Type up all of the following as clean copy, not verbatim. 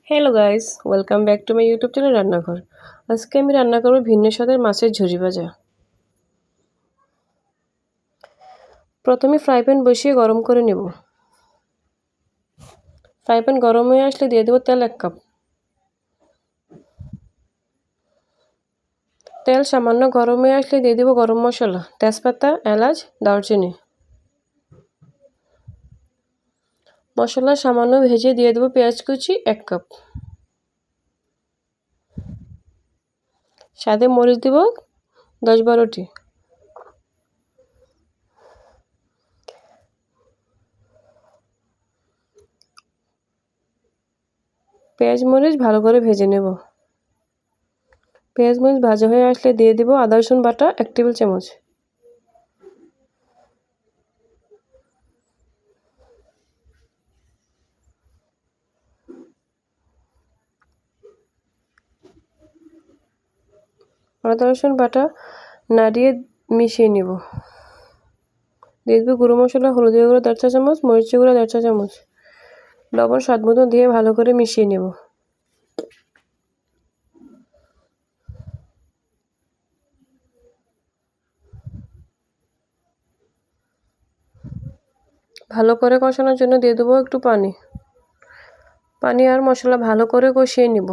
Hello guys, welcome back to my YouTube channel রান্নাঘর। আজকে আমি রান্না করব ভিন্ন স্বাদের মাছের ঝুরি ভাজা। প্রথমে ফ্রাই প্যান বসিয়ে গরম করে নেব। ফ্রাই প্যান গরম হয়ে আসলে দিয়ে দেব তেল 1 কাপ। তেল সামান্য গরম হয়ে আসলে দিয়ে দেব গরম মশলা, তেজপাতা, এলাচ, দারচিনি। মশলা সামান্য ভেজে দিয়ে দেব পেঁয়াজ কুচি 1 কাপ। স্বাদে মরিচ দেব 10-12টি। পেঁয়াজ মরিচ ভালো করে ভেজে নেব। পেঁয়াজ মরিচ ভাজা হয়ে আসলে দিয়ে দেব আদা রসুন বাটা 1 টেবিল চামচ। আদা রসুন বাটা নাড়িয়ে মিশিয়ে নেব। দিয়ে দেব গুঁড়ো মশলা, হলুদের গুঁড়ো 1.5 চা চামচ, মরিচের গুঁড়ো 1.5 চা চামচ, লবণ স্বাদ মতো দিয়ে ভালো করে মিশিয়ে নেব। ভালো করে কষানোর জন্য দিয়ে দেবো একটু পানি। পানি আর মশলা ভালো করে কষিয়ে নেব।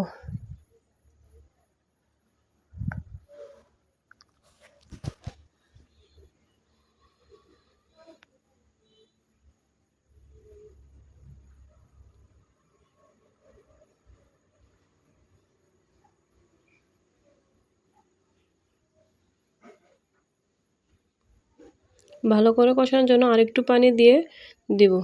ভালো করে কষানোর জন্য আরেকটু পানি দিয়ে দেব।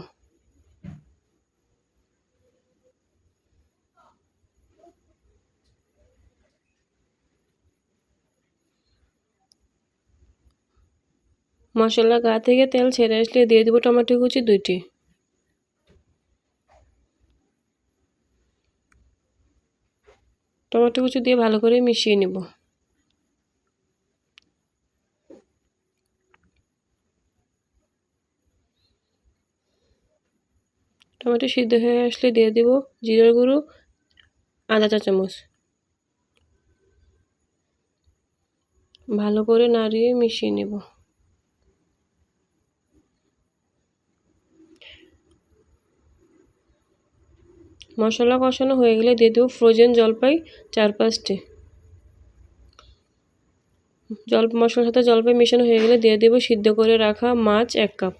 মশলা গা থেকে তেল ছেড়ে আসলে দিয়ে দেব টমেটো কুচি 2টি। টমেটো কুচি দিয়ে ভালো করে মিশিয়ে নেব। টমেটো সিদ্ধ হয়ে আসলে দিয়ে দেব জিরার গুঁড়ো আধা চা চামচ। ভালো করে নাড়িয়ে মিশিয়ে নেব। মশলা কষানো হয়ে গেলে দিয়ে দেব ফ্রোজেন জলপাই 4-5টি। মশলার সাথে জলপাই মেশানো হয়ে গেলে দিয়ে দেব সিদ্ধ করে রাখা মাছ 1 কাপ।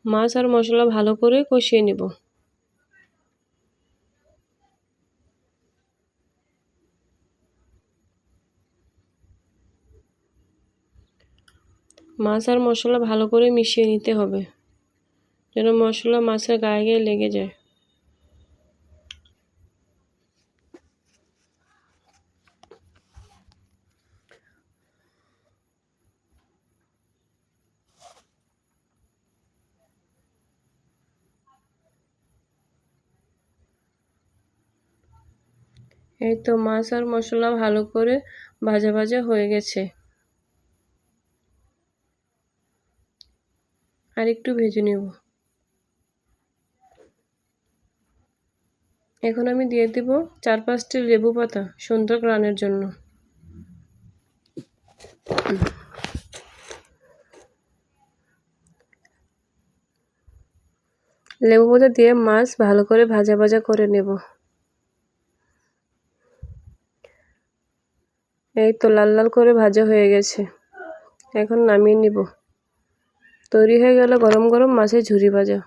মাছ আর মশলা ভালো করে কষিয়ে নেব। মাছ আর মশলা ভালো করে মিশিয়ে নিতে হবে, যেন মশলা মাছের গায়ে গায়ে লেগে যায়। এই তো মাছ আর মশলা ভালো করে ভাজা ভাজা হয়ে গেছে। আর একটু ভেজে নেব। এখন আমি দিয়ে দেব 4-5টি লেবু পাতা সুন্দর ঘ্রাণের জন্য। লেবু পাতা দিয়ে মাছ ভালো করে ভাজা ভাজা করে নেব। এই তো লাল লাল করে ভাজা হয়ে গেছে। এখন নামিয়ে নিব। তৈরি হয়ে গেল গরম গরম মাছের ঝুরি ভাজা।